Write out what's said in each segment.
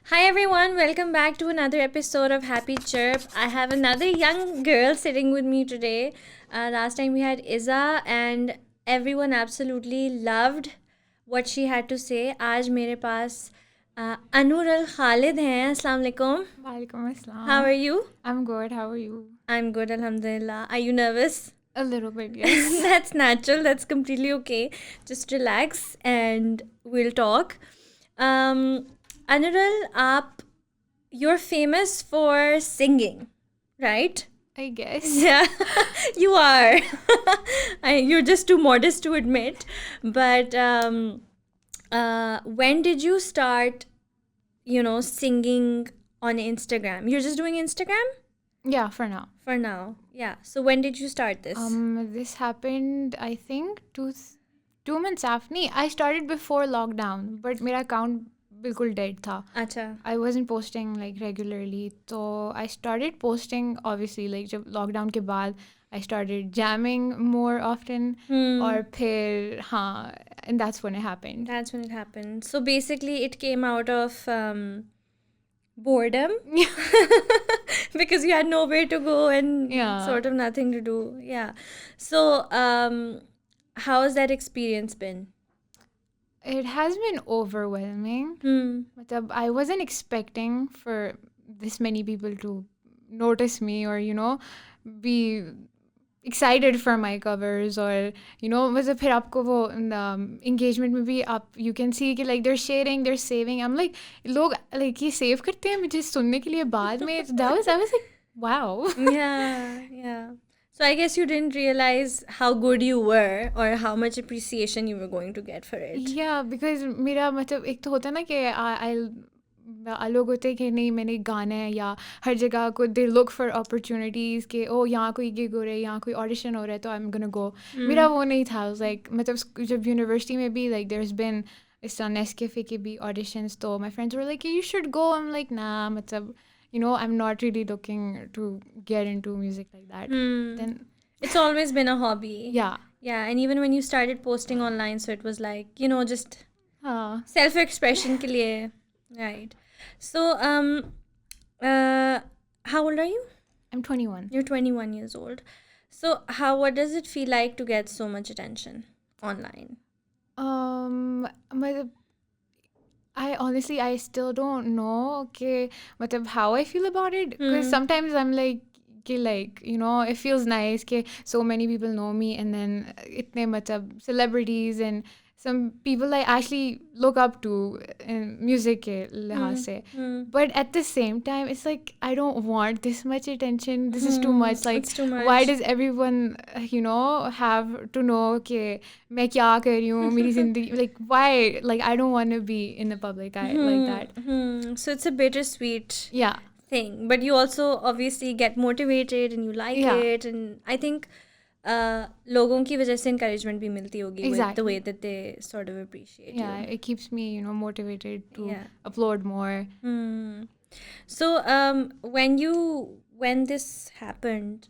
Hi everyone, welcome back to another episode of Happy Chirp. I have another young girl sitting with me today. Last time we had Iza, and everyone absolutely loved what she had to say. आज मेरे पास अनूर अल खालिद हैं. अस्सलाम वालेकुम. Walaikum How assalam. are you? I'm good. How are you? I'm good, alhamdulillah. Are you nervous? A little bit, yes. That's natural. That's completely okay. Just relax and we'll talk. Anural, you're famous for singing, right? I guess. Yeah, you are. You're just too modest to admit. But when did you start, singing on Instagram? You're just doing Instagram? Yeah, for now. For now, yeah. So when did you start this? This happened, I think, 2 months after. Nee, I started before lockdown, but my account बिल्कुल dead था. अच्छा. I wasn't posting like regularly. So I started posting obviously like जब lockdown के बाद I started jamming more often. और फिर हाँ, and that's when it happened. That's when it happened. So basically, it came out of boredom because you had nowhere to go and Yeah. sort of nothing to do. Yeah. So how has that experience been? It has been overwhelming. Matlab, I wasn't expecting for this many people to notice me or, be excited for my covers or, मतलब फिर आपको वो engagement में भी आप you can see कि like they're sharing, they're saving. I'm like, लोग like ये save करते हैं मुझे सुनने के लिए बाद में. I was like, wow. Yeah. So I guess you didn't realize how good you were or how much appreciation you were going to get for it. Yeah, because मेरा मतलब एक तो होता है ना कि लोग होते हैं कि नहीं मैंने गाना है या हर जगह को दे लुक फॉर अपॉर्चुनिटीज़ कि ओ यहाँ कोई गिग हो रहा है यहाँ कोई ऑडिशन हो रहा है तो आई एम गोना गो. मेरा वो नहीं था. लाइक मतलब जब यूनिवर्सिटी में भी लाइक देयर हैज़ बीन इस नेस्कैफे के भी ऑडिशंस तो my friends were like you should go. I am like ना मतलब I'm not really looking to get into music like that. Then It's always been a hobby. yeah. Yeah, and even when you started posting online, so it was like, just हाँ. self-expression ke liye. Right. So, how old are you? I'm 21. You're 21 years old. So, what does it feel like to get so much attention online? मतलब I still don't know okay matlab how I feel about it because sometimes I'm like it feels nice कि so many people know me and then इतने मतलब celebrities and some people I actually look up to in music के लिहाज से. But at the same time it's like I don't want this much attention. This is too much. Like It's too much. why does everyone have to know कि मैं क्या कर रही हूँ मेरी जिंदगी like why like I don't want to be in the public eye like that. So it's a bittersweet Yeah. thing, but you also obviously get motivated and you like Yeah. it, and I think लोगों की वजह से encouragement भी मिलती होगी with the Exactly. way that they sort of appreciate Yeah, you. it keeps me motivated to Yeah. upload more. So when this happened,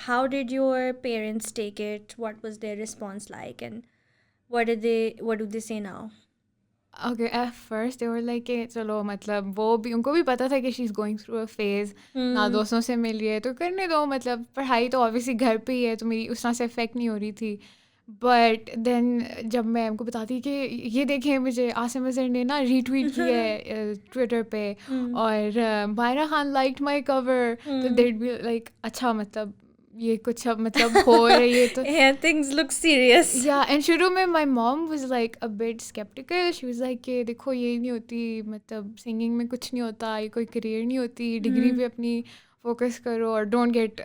how did your parents take it? What was their response like, and what do they say now? Okay, at first they were like कि चलो मतलब वो भी उनको भी पता था कि she's going through a phase. ना दोस्तों से मिल रही है तो करने दो मतलब पढ़ाई तो obviously घर पे ही है तो मेरी उस तरह से इफेक्ट नहीं हो रही थी. बट देन जब मैं उनको बताती कि ये देखें मुझे आसिम अजहर ने ना रीट्वीट किया है ट्विटर पे और Myra Khan liked my cover तो देड बी लाइक अच्छा मतलब ये कुछ अब मतलब हो रही है तो Yeah, things look serious. Yeah and शुरू में my mom was like a bit sceptical. She was like कि देखो ये नहीं होती मतलब सिंगिंग में कुछ नहीं होता ये कोई करियर नहीं होती डिग्री पे अपनी फोकस करो और डोंट गेट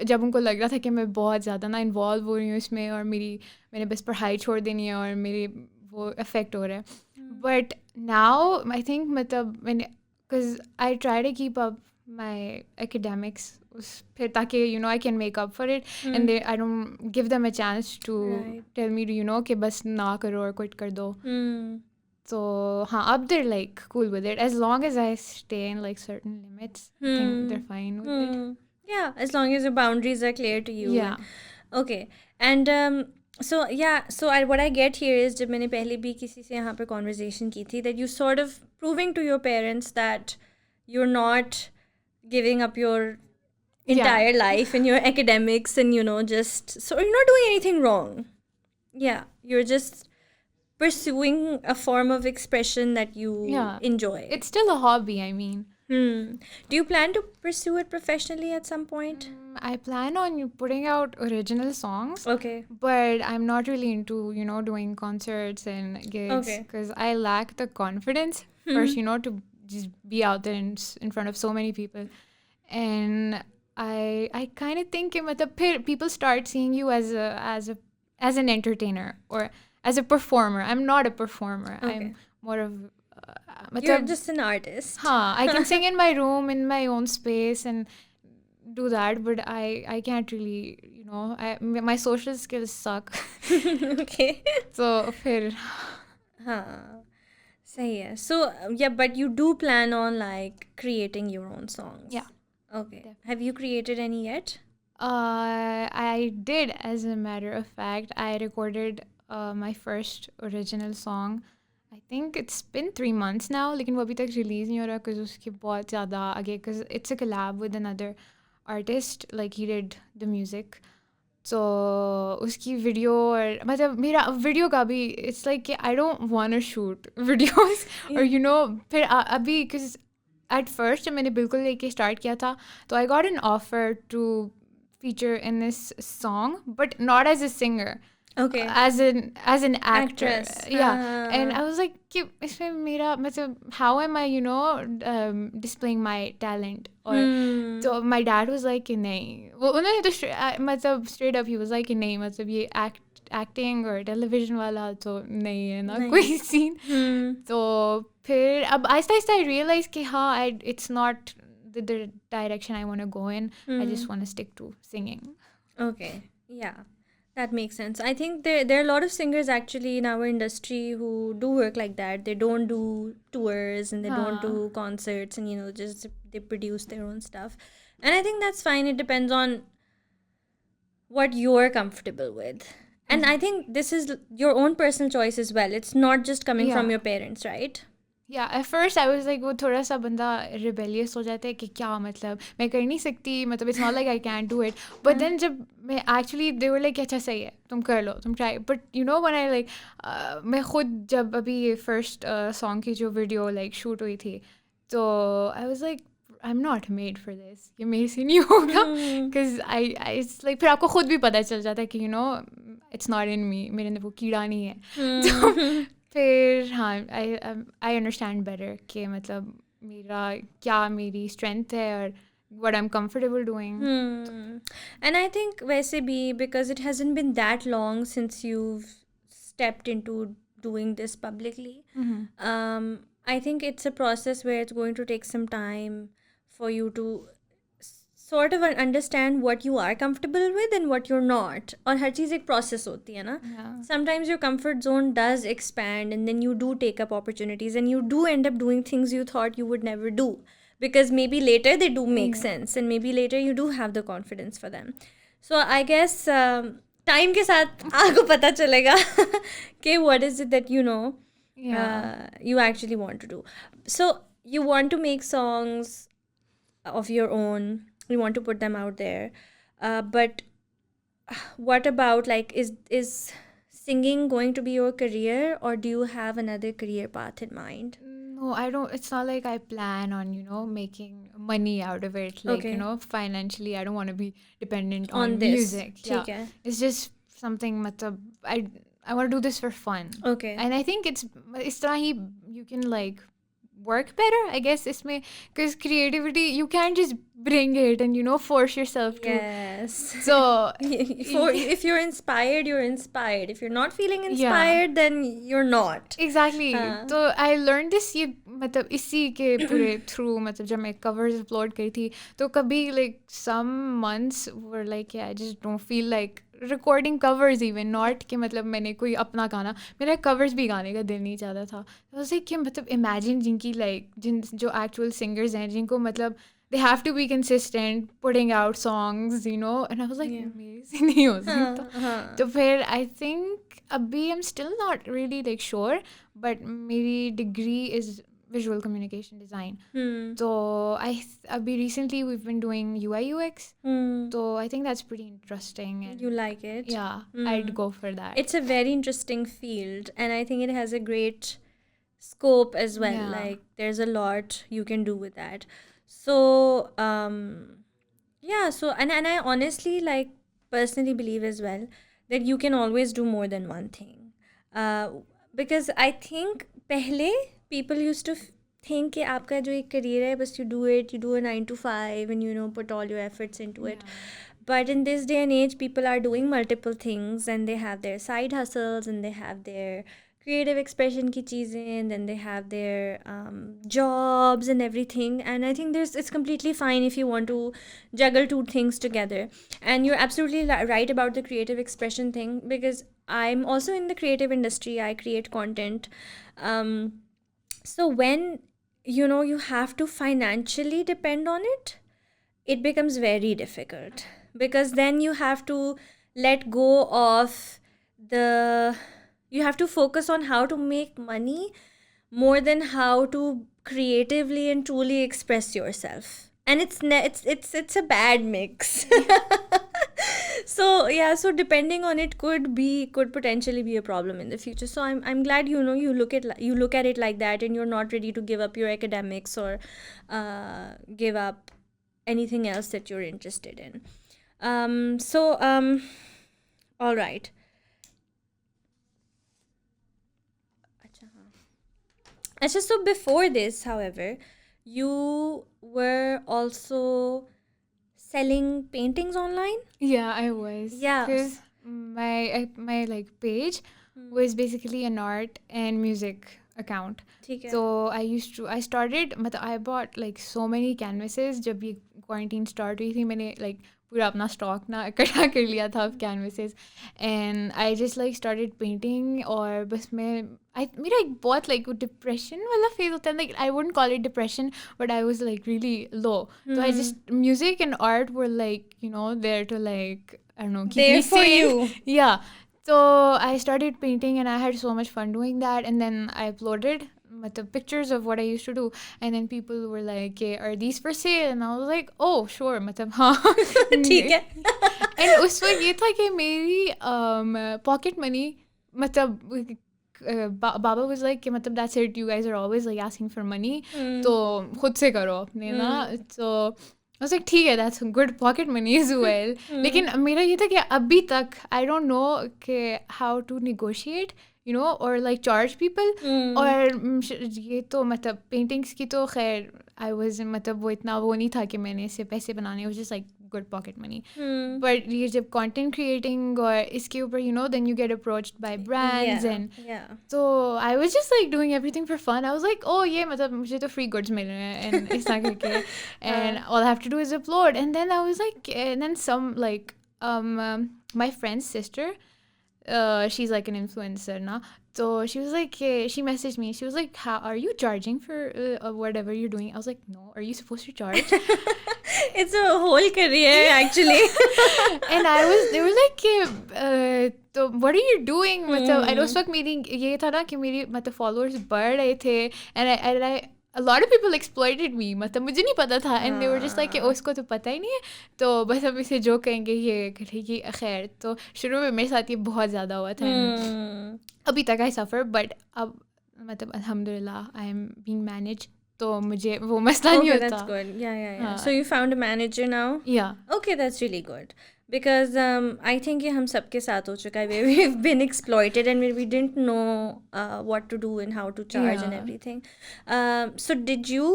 जब उनको लग रहा था कि मैं बहुत ज़्यादा ना इन्वॉल्व हो रही हूँ इसमें और मैंने बस पढ़ाई छोड़ देनी है और मेरी वो इफ़ेक्ट हो रहा है. बट नाउ आई थिंक मतलब मैंने because I try to keep up my academics उस फिर ताकि I can make up for it and I don't give them a chance to tell me कि बस ना करो और क्विट कर दो. So, up they're like cool with it as long as I stay in like certain limits. I think they're fine with it. Yeah, as long as your boundaries are clear to you. Yeah. Okay. And So yeah, so what I get here is जब मैंने पहले भी किसी से यहाँ पे conversation की थी, that you sort of proving to your parents that you're not giving up your Yeah. entire life and your academics, and just so you're not doing anything wrong. Yeah, you're just pursuing a form of expression that you Yeah. enjoy. It's still a hobby, I mean. Do you plan to pursue it professionally at some point? I plan on putting out original songs, Okay. but I'm not really into, doing concerts and gigs Okay. because I lack the confidence first, to just be out there in front of so many people. And I kind of think people start seeing you as an entertainer or as a performer. I'm not a performer. Okay. I'm more of You're just an artist. I can sing in my room in my own space and do that, but I can't really, my social skills suck. Okay. So फिर हाँ, सही है. So yeah, but you do plan on like creating your own songs. Yeah. Okay. Have you created any yet? I did, as a matter of fact. I recorded my first original song. I think it's been 3 months now, लेकिन वो अभी तक release नहीं हो रहा because उसके बहुत ज़्यादा आगे, because it's a collab with another artist, like he did the music. So उसकी वीडियो और मतलब मेरा वीडियो का भी it's like I don't want to shoot videos or फिर अभी because at first जब मैंने बिल्कुल लेके स्टार्ट किया था तो I got an offer to feature in this song, but not as a singer. Okay. As an actor. Actress. Yeah. And I was like कि इसमें मेरा मतलब how am I displaying my talent? Or so my dad was like कि नहीं, वो उन्होंने तो मतलब straight up he was like कि नहीं, मतलब ये acting और television वाला तो नहीं है ना कोई scene. तो फिर अब आहिस्ता आहिस्ता I realized कि हाँ it's not the direction I want to go in. I just want to stick to singing. Okay. Yeah. That makes sense. I think there are a lot of singers actually in our industry who do work like that. They don't do tours and they don't do concerts, and just they produce their own stuff. And I think that's fine. It depends on what you're comfortable with. And I think this is your own personal choice as well. It's not just coming from your parents, right? Yeah, at first I was like वो थोड़ा सा बंदा rebellious हो जाता है कि क्या मतलब मैं कर नहीं सकती, मतलब it's not like I can't do it. But then जब मैं actually they were like अच्छा सही है तुम कर लो तुम try. But when I like मैं खुद जब अभी first song की जो video like shoot हुई थी तो I was like I'm not made for this, ये मेरे से नहीं होगा because I it's like फिर आपको खुद भी पता चल जाता है कि it's not in me, मेरे अंदर वो कीड़ा नहीं है. तो फिर हाँ आई अंडरस्टैंड बेटर कि मतलब मेरा क्या मेरी स्ट्रेंथ है और what I'm comfortable doing. And I think वैसे भी because it hasn't been that long since you've stepped into doing this publicly. I think it's a process where it's going to take some time for you to sort of understand what you are comfortable with and what you're not. और हर चीज़ एक process होती है ना. Sometimes your comfort zone does expand and then you do take up opportunities and you do end up doing things you thought you would never do because maybe later they do make sense and maybe later you do have the confidence for them. So I guess time के साथ आपको पता चलेगा कि what is it that you actually want to do. So you want to make songs of your own. We want to put them out there, but what about like is singing going to be your career, or do you have another career path in mind? No, I don't. It's not like I plan on making money out of it, like financially. I don't want to be dependent on this music. Yeah, it's just something matlab I want to do this for fun. Okay. And I think it's तरह ही you can like work better, I guess, इसमें because creativity you can't just bring it and force yourself to. Yes. So if you're inspired, you're inspired. If you're not feeling inspired, then you're not. Exactly. So I learned this ये मतलब इसी के पूरे through मतलब जब मैं covers upload करी थी तो कभी like some months were like I just don't feel like recording covers even, not कि मतलब मैंने कोई अपना गाना, मेरा covers भी गाने का दिल नहीं चाहता था. तो उसे कि मतलब imagine जिनकी like जो actual singers हैं जिनको मतलब they have to be consistent putting out songs, you know, and I was like, Yeah. मेरे से नहीं हो सकता. हाँ. तो फिर I think अभी I'm still not really like sure, but मेरी degree is visual communication design. So अभी recently we've been doing UI UX. So I think that's pretty interesting. And You like it? yeah, I'd go for that. It's a very interesting field, and I think it has a great scope as well. Yeah. Like there's a lot you can do with that. So yeah, so and I honestly like personally believe as well that you can always do more than one thing. Because I think पहले people used to think कि आपका जो एक career है बस you do a 9 to 5 and you know put all your efforts into it. But in this day and age, people are doing multiple things and they have their side hustles and they have their creative expression ki cheezein, and then they have their jobs and everything. And I think it's completely fine if you want to juggle two things together. And you're absolutely right about the creative expression thing, because I'm also in the creative industry. I create content. So when you know you have to financially depend on it, it becomes very difficult, because then you have to let go of you have to focus on how to make money more than how to creatively and truly express yourself, and it's a bad mix. So yeah, so depending on it could potentially be a problem in the future. So I'm glad you know you look at it like that, and you're not ready to give up your academics or give up anything else that you're interested in. All right. Achha, so before this, however, you were also selling paintings online? Yeah, I was. Yeah. Because my like page was basically an art and music account. ठीक है. So I started, मतलब I bought like so many canvases. जब ये quarantine start हुई थी, मैंने like पूरा अपना stock ना इकट्ठा कर लिया था of canvases, and I just like started painting. और बस मेरा एक बहुत like depression वाला phase होता है, like I wouldn't call it depression, but I was like really low. So I just, music and art were like, you know, there to like, I don't know, keep There me for sane. you. Yeah. So I started painting and I had so much fun doing that, and then I uploaded pictures of what I used to do, and then people were like, "Okay, are these for sale?" And I was like, "Oh, sure, हाँ." ठीक है. And उस वक्त ये था कि मेरी pocket money, Baba was like, that's it, you guys are always like asking for money, तो खुद से करो अपने ना. So I was like, ठीक है, that's good pocket money as well. लेकिन मेरा ये था कि अभी तक I don't know कि how to negotiate, you know, or like charge people. और ये तो paintings की तो खैर I was वो इतना वो नहीं था कि मैंने इससे पैसे बनाने, it was just like good pocket money. But ये जब content creating और इसके ऊपर, you know, then you get approached by brands. Yeah, and yeah. so I was just like doing everything for fun. I was like, oh ये मुझे तो free goods मिल रहे हैं and इस तरह करके, and all I have to do is upload. And then I was like, and then some like my friend's sister, she's like an influencer now. So she was like, she messaged me. She was like, "How are you charging for whatever you're doing?" I was like, "No, are you supposed to charge?" It's a whole career actually. And they were like, तो what are you doing? and उस वक्त मेरी ये था ना कि मेरी followers बढ़ रहे थे, and I a lot of people exploited me. मुझे नहीं पता था, and they were just like, उसको तो पता ही नहीं है, तो बस हम इसे जो कहेंगे ये करेगी. खैर, तो शुरू में मेरे साथ ये बहुत ज़्यादा हुआ था. अभी तक I suffer, but अब अल्हम्दुलिल्लाह I am being managed, तो मुझे वो मसला नहीं होता. That's good. Yeah. So you found a manager now? Yeah. Okay, that's really good. Because I think ये हम सबके साथ हो चुका है. We've been exploited and we didn't know what to do and how to charge and everything. So did you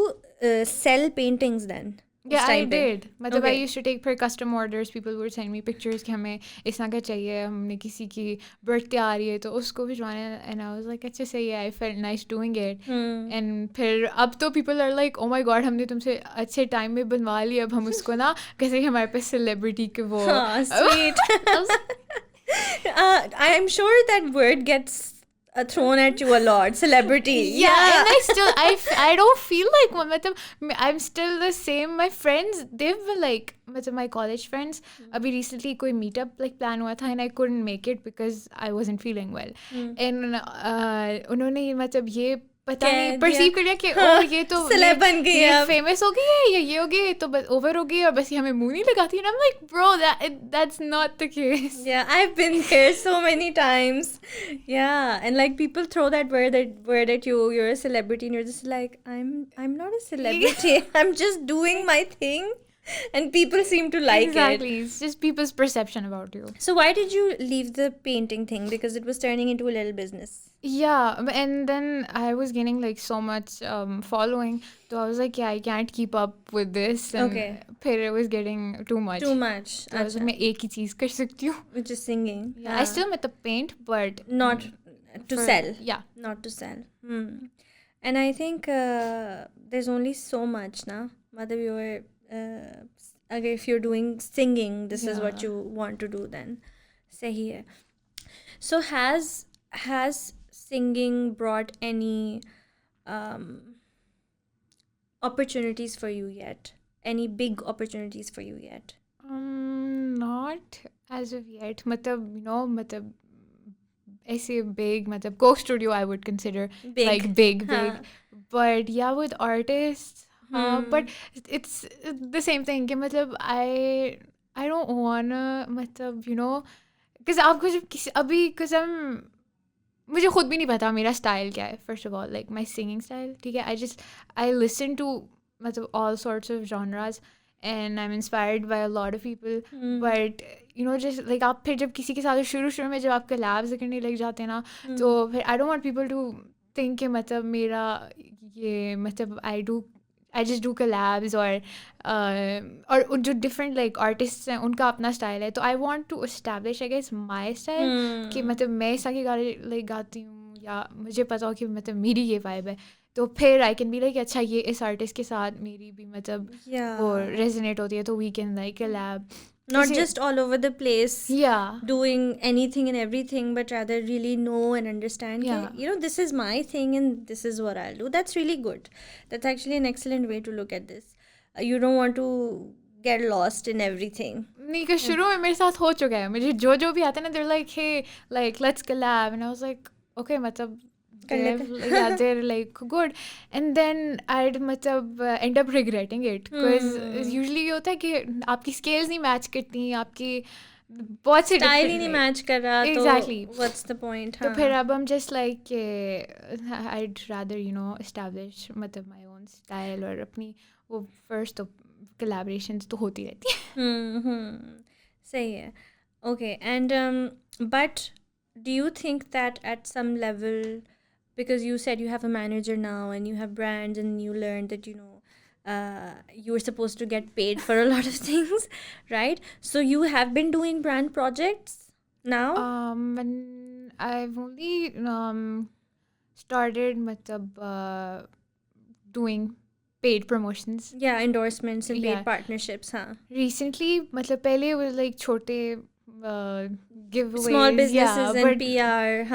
sell paintings then? Yeah, I did. I used to take per custom orders. People would send me pictures कि हमें इस तरह का चाहिए, हमने किसी की birthday आ रही है तो उसको भिजवाना, and I was like, अच्छा सही है, I felt nice doing it. And फिर अब तो people are like, oh my god, हमने तुमसे अच्छे time में बनवा लिया, अब हम उसको ना कैसे कि हमारे पास celebrity के वो. Sweet. I am sure that word gets thrown at you a lot. Celebrity. Yeah, and I don't feel like I'm still the same. My friends, they've been like my college friends. Abhi recently koi meetup like plan hua tha and I couldn't make it because I wasn't feeling well. And उन्होंने ये पता नहीं perceive कर लिया कि ओ ये तो celeb बन गई है, फेमस हो गई है या ये हो गई तो बस ओवर हो गई और बस ये हमें मुंह नहीं लगाती. And I'm like, bro, that's not the case. Yeah, I've been there so many times. Yeah, and like people throw that word at you. You're a celebrity, and you're just like, I'm not a celebrity. I'm just doing my thing, and people seem to like it. Exactly, it's just people's perception about you. So why did you leave the painting thing? Because it was turning into a little business. Yeah, and then I was gaining like so much following, so I was like, yeah, I can't keep up with this. And Okay. फिर it was getting too much. Too much. तो I was like, मैं एक ही चीज़ कर सकती हूँ. Which is singing. Yeah, I still paint, but not to sell. Yeah. Not to sell. And I think there's only so much now. Whether you're if you're doing singing, this is what you want to do, then sahi hai. So has singing brought any opportunities for you yet? Any big opportunities for you yet? Not as of yet. ऐसे big, Coke Studio I would consider Big. like big. But yeah, with artists, but it's the same thing. कि I don't wanna because आपको जब अभी because मुझे खुद भी नहीं पता मेरा style क्या है. First of all, like my singing style, ठीक है. I listen to all sorts of genres and I'm inspired by a lot of people. But just like आप फिर जब किसी के साथ शुरू में जब आप collabs करने लग जाते हैं ना, तो फिर I don't want people to think कि मेरा ये I just do collabs और जो different like artists हैं उनका अपना style है. तो I want to establish I guess my style कि मैं इस तरह के गाने like गाती हूँ या मुझे पता हो कि मेरी ये vibe है. तो फिर I can be like अच्छा ये इस artist के साथ मेरी भी वो resonate होती है तो we can like collab. Not just all over the place, doing anything and everything, but rather really know and understand. This is my thing and this is what I'll do. That's really good. That's actually an excellent way to look at this. You don't want to get lost in everything. नहीं कि शुरू में मेरे साथ हो चुका है. मुझे जो भी आता है ना, they're like, hey, like let's collab, and I was like, okay, they're like good, and then I'd end up regretting it because usually ये होता है कि आपकी scales नहीं match करती, आपकी बहुत से style ही नहीं match कर रहा. Exactly. तो what's the point? तो फिर अब I'm just like I'd rather establish my own style और अपनी वो first तो collaborations तो होती रहती है. सही है. Okay, and but do you think that at some level, because you said you have a manager now and you have brands and you learned that you were supposed to get paid for a lot of things, right? So you have been doing brand projects now? I've only started doing paid promotions. Yeah, endorsements and paid partnerships, recently पहले it was like छोटे giveaways, small businesses and PR,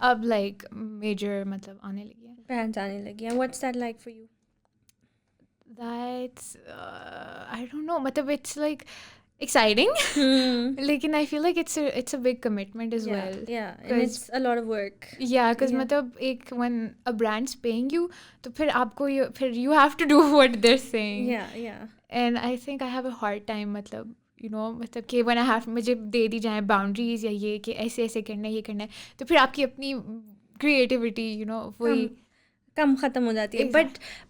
अब like major आने लगी है, brands आने लगी है. What's that like for you? That's I don't know, it's like exciting, लेकिन I feel like it's a big commitment as well. Yeah, and it's a lot of work. Yeah, because when a brand's paying you, तो फिर आपको you have to do what they're saying. Yeah. And I think I have a hard time कि when I have मुझे दे दी जाए boundaries या ये कि ऐसे ऐसे करना है, ये करना है, तो फिर आपकी अपनी creativity वही कम ख़त्म हो जाती है.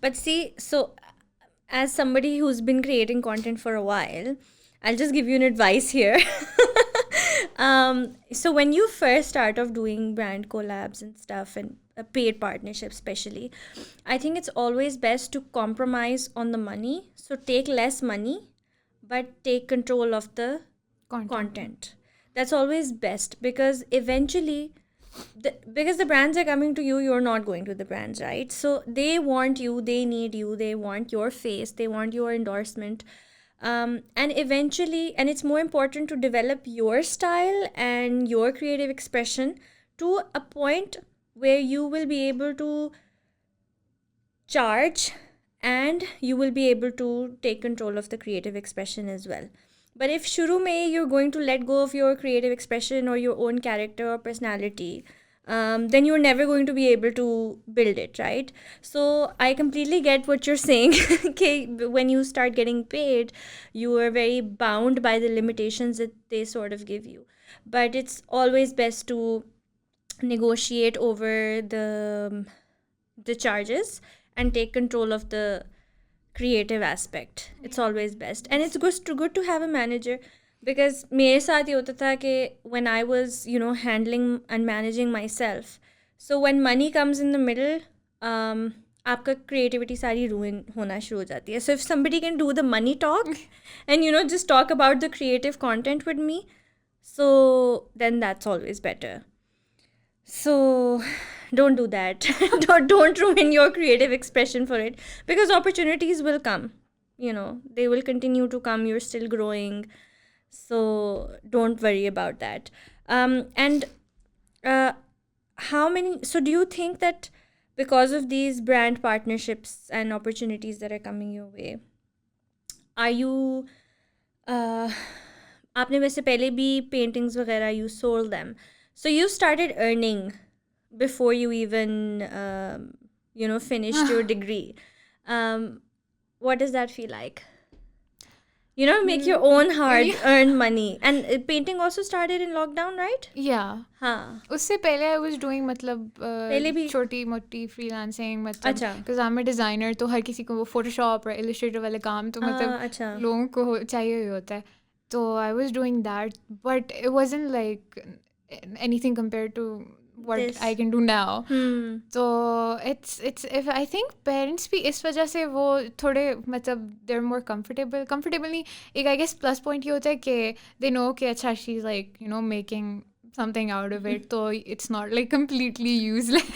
But see, so as somebody who's been creating content for a while, I'll just give you an advice here. So when you first start off doing brand collabs and stuff and paid partnerships especially, I think it's always best to compromise on the money. So take less money but take control of the content. That's always best, because eventually because the brands are coming to you, you're not going to the brands, right? So they want you, they need you, they want your face, they want your endorsement. And eventually, and it's more important to develop your style and your creative expression to a point where you will be able to charge and you will be able to take control of the creative expression as well. But if shuru mein you're going to let go of your creative expression or your own character or personality, then you're never going to be able to build it, right? So I completely get what you're saying. Okay, when you start getting paid, you are very bound by the limitations that they sort of give you. But it's always best to negotiate over the charges and take control of the creative aspect. It's always best, and it's good to have a manager, because मेरे साथ ये होता था कि when I was handling and managing myself, so when money comes in the middle, आपका creativity सारी ruin होना शुरू हो जाती है. So if somebody can do the money talk and just talk about the creative content with me, so then that's always better. So don't do that. don't ruin your creative expression for it, because opportunities will come. They will continue to come. You're still growing. So don't worry about that. And how many, so do you think that because of these brand partnerships and opportunities that are coming your way, are you आपने वैसे पहले भी paintings वगैरह you sold them, so you started earning before you even finished your degree. What does that feel like? Make your own hard earned money. And painting also started in lockdown, right? Yeah. हाँ. उससे पहले I was doing मतलब पहले भी छोटी मोटी freelancing मतलब अच्छा. because I'm a designer, तो हर किसी को वो Photoshop और Illustrator वाले काम तो मतलब अच्छा. लोगों को चाहिए ही होता है. तो I was doing that, but it wasn't like anything compared to what This. I can do now. तो it's if I think parents भी इस वजह से वो थोड़े मतलब they're more comfortable नहीं, एक I guess plus point ये होता है कि they know कि अच्छा she's like making something out of it, so it's not like completely useless.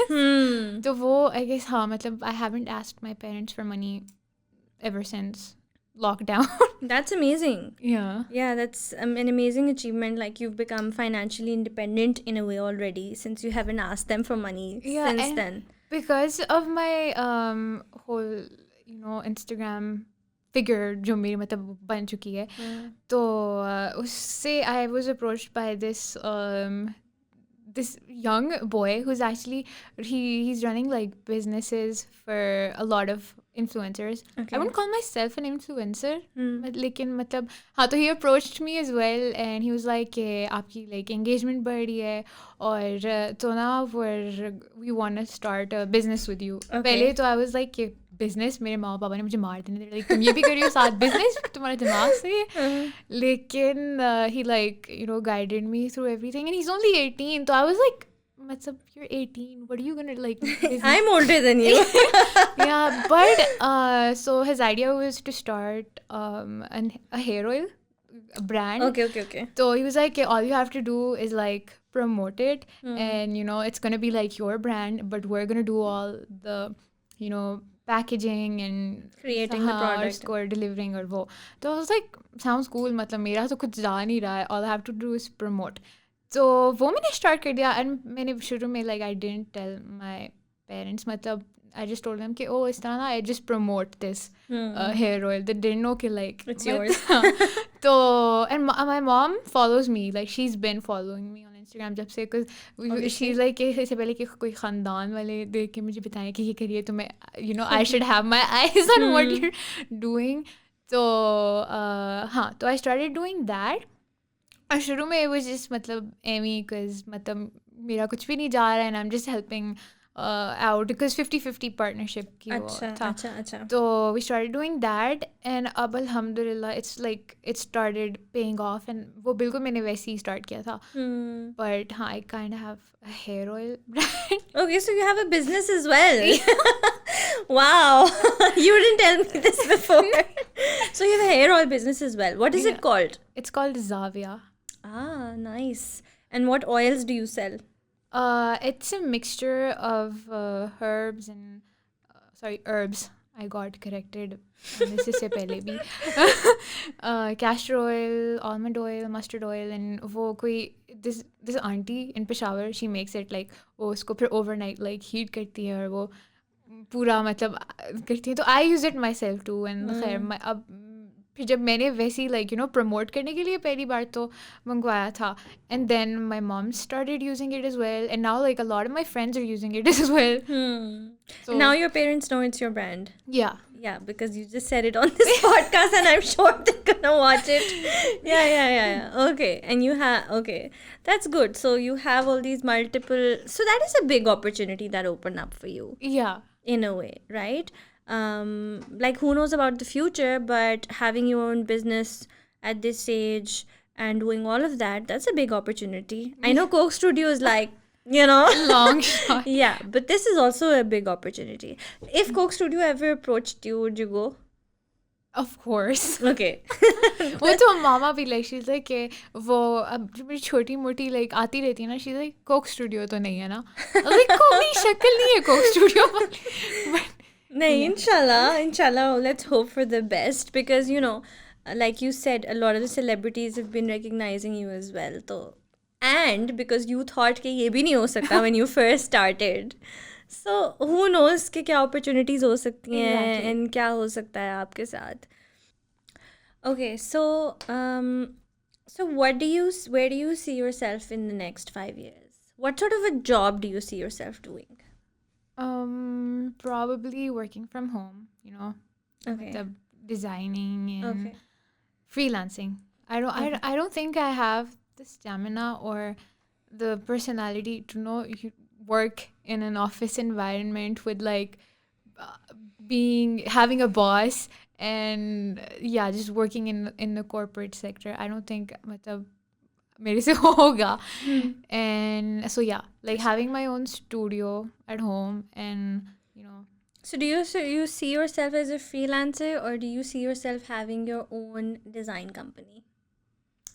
तो वो I guess हाँ मतलब I haven't asked my parents for money ever since lockdown. That's amazing. Yeah, That's an amazing achievement. Like, you've become financially independent in a way already, since you haven't asked them for money since and then. because of my whole Instagram figure जो मेरी मतलब बन चुकी है, तो उससे I was approached by this young boy who's actually he's running like businesses for a lot of influencers. Okay. I wouldn't call myself an influencer, but लेकिन मतलब हाँ तो he approached me as well and he was like कि आपकी like engagement बढ़ रही है और तो ना we want to start a business with you. पहले तो I was like कि business मेरे माँ पापा ने मुझे मार देने थे, like तुम ये भी करियो साथ business, तुम्हारा दिमाग सही है. लेकिन he like guided me through everything and he's only 18, so I was like matlab you're 18, what are you gonna like business? I'm older than you. Yeah, but so his idea was to start a hair oil brand. Okay. So he was like, all you have to do is like promote it and it's gonna be like your brand, but we're gonna do all the packaging and Creating the product or delivering or wo. So I was like, sounds cool, matlab mera to kuch ja nahi raha hai, all I have to do is promote. So वो मैंने start कर दिया and मैंने शुरू में like I didn't tell my parents, matlab I just told them कि oh इस तरह ना I just promote this hair oil. They didn't know कि like it's yours. So and my mom follows me, like she's been following me on Instagram जब से, because she's like कि इससे पहले कि कोई ख़ानदान वाले देख के मुझे बताएं कि ये करिए तो मैं I should have my eyes on what you're doing. So हाँ तो I started doing that. और शुरू में it was just मतलब एमी because मतलब मेरा कुछ भी नहीं जा रहा है and I'm just helping out because 50-50 partnership की वो था. अच्छा. So we started doing that and अब alhamdulillah it's like it started paying off and वो बिल्कुल मैंने वैसे ही start किया था. But हाँ I kind of have a hair oil brand. Okay, so you have a business as well. Wow. You didn't tell me this before. So you have a hair oil business as well. What is it called? It's called Zavia. Ah, nice. And what oils do you sell? It's a mixture of herbs and herbs I got corrected on this इससे पहले भी castor oil, almond oil, mustard oil, and वो कोई this auntie in Peshawar, she makes it like वो उसको फिर overnight like heat करती है और वो पूरा मतलब करती है, तो I use it myself too and खैर अब फिर जब मैंने वैसी लाइक प्रमोट करने के लिए पहली बार तो मंगवाया था, and then my mom started using it as well, and now like a lot of my friends are using it as well. So now your parents know it's your brand. Yeah. Yeah, because you just said it on this podcast and I'm sure they're gonna watch it. Yeah. Okay. And you have, okay. That's good. So you have all these multiple, so that is a big opportunity that opened up for you Yeah. in a way, right? Like who knows about the future, but having your own business at this age and doing all of that, that's a big opportunity. I know Coke Studio is like, Long shot. yeah, but this is also a big opportunity. If Coke Studio ever approached you, would you go? Of course. Okay. वो तो मामा भी like she is like कि वो अब जो मेरी छोटी मोटी लाइक आती रहती है ना, she is like Coke studio तो नहीं है ना, लाइक कोई शक्ल नहीं है Coke studio. Nahin, inshallah, let's hope for the best because, like you said, a lot of the celebrities have been recognizing you as well. So, and because you thought कि ये भी नहीं हो सकता when you first started. So, who knows कि क्या opportunities हो सकती हैं Exactly. and क्या हो सकता है आपके साथ. Okay, so where do you see yourself in the next 5 years? What sort of a job do you see yourself doing? Probably working from home, Okay. the designing and Okay. freelancing. I don't think I have the stamina or the personality to work in an office environment with like having a boss and just working in the corporate sector. I don't think matlab मेरे से होगा. And so like having my own studio at home and So do you see yourself as a freelancer or do you see yourself having your own design company?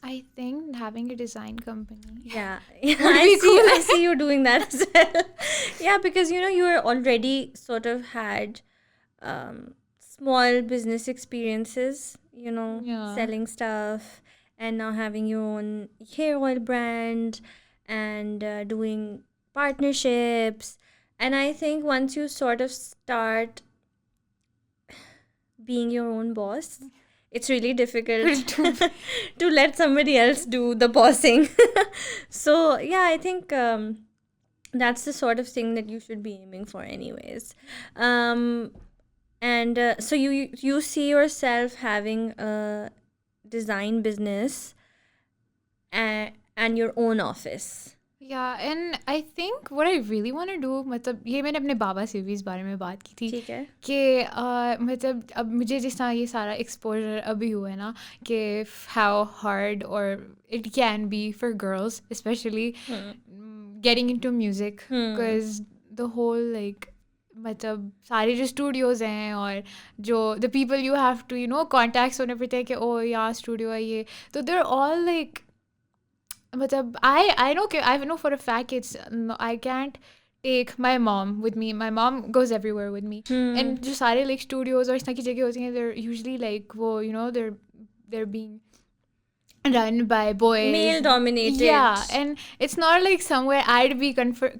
I think having a design company. Yeah. Would be cool. I see you doing that as well. Yeah, because you are already sort of had small business experiences, Yeah. selling stuff and now having your own hair oil brand and doing partnerships. And I think once you sort of start being your own boss, it's really difficult to let somebody else do the bossing. So yeah, I think that's the sort of thing that you should be aiming for anyways. And so you see yourself having a design business and your own office. Yeah, and I think what I really want to do, मतलब ये मैंने अपने बाबा से भी इस बारे में बात की थी ठीक है. कि मतलब अब मुझे जिस तरह ये सारा एक्सपोजर अभी हुआ है ना कि how hard or it can be for girls especially getting into music because the whole like मतलब सारे जो स्टूडियोज़ हैं और जो the people you have to contacts होने पड़ते हैं कि ओ यहाँ स्टूडियो है ये, तो they're all like मतलब I know for a fact I can't take my mom with me. My mom goes everywhere with me. And जो सारे like studios और इस तरह की जगह होती हैं, they're usually like वो they're being run by boys, male dominated. Yeah, and it's not like somewhere I'd be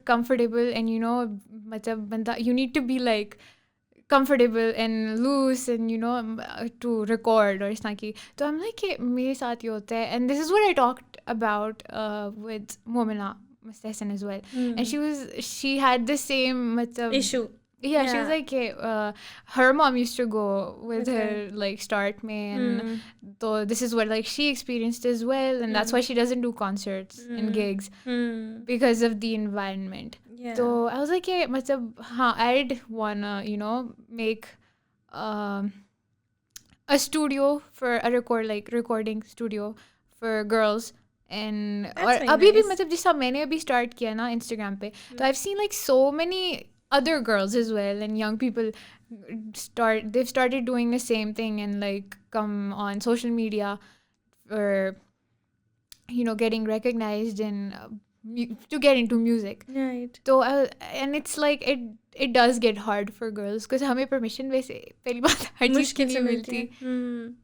comfortable and मतलब बंदा you need to be like comfortable and loose and to record और इस तरह की, तो I'm like कि मेरे साथ ये होता है. And this is what I talked about with Momina Mustahsan as well. And she had the same मतलब issue. Yeah, she was like her mom used to go with her like start में, and so this is what like she experienced as well, and that's why she doesn't do concerts and gigs because of the environment. Yeah. So I was like मतलब हाँ, I'd wanna make a studio for a recording studio for girls. And और अभी भी मतलब जिस मैंने अभी start किया ना Instagram पे, तो I've seen like so many other girls as well and young people they've started doing the same thing and like come on social media for getting recognized and to get into music. Right. So and it's like it does get hard for girls because हमें permission वैसे पहली बात हर चीज़ की मुश्किल नहीं से मिलती मिलती.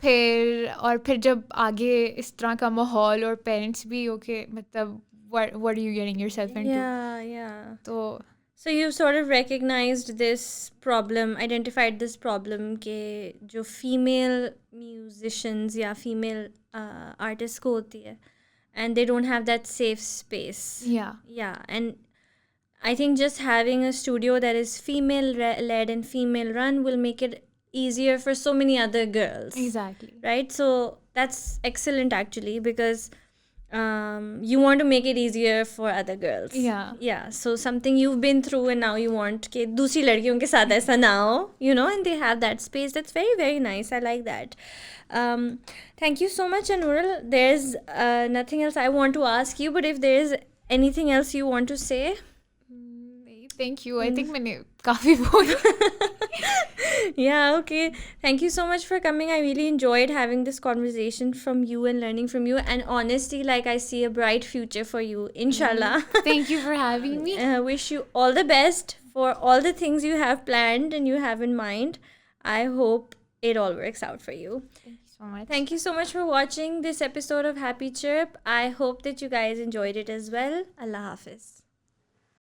है. फिर जब आगे इस तरह का माहौल और पेरेंट्स भी ओके मतलब what are you getting yourself into. Yeah. तो So you sort of recognized this problem, identified this problem कि जो female musicians या female artists को होती है, and they don't have that safe space. yeah And I think just having a studio that is female led and female run will make it easier for so many other girls. exactly. Right? So that's excellent actually, because you want to make it easier for other girls. Yeah. So something you've been through and now you want कि दूसरी लड़कियों के साथ ऐसा ना हो, and they have that space. That's very, very nice. I like that. Thank you so much, Anurul. There's nothing else I want to ask you, but if there is anything else you want to say. Thank you. I think मैंने काफ़ी बोला. Yeah, okay. Thank you so much for coming. I really enjoyed having this conversation from you and learning from you. And honestly, like, I see a bright future for you, inshallah. Thank you for having me. Wish you all the best for all the things you have planned and you have in mind. I hope it all works out for you. Thank you so much. Thank you so much for watching this episode of Happy Chirp. I hope that you guys enjoyed it as well. Allah Hafiz.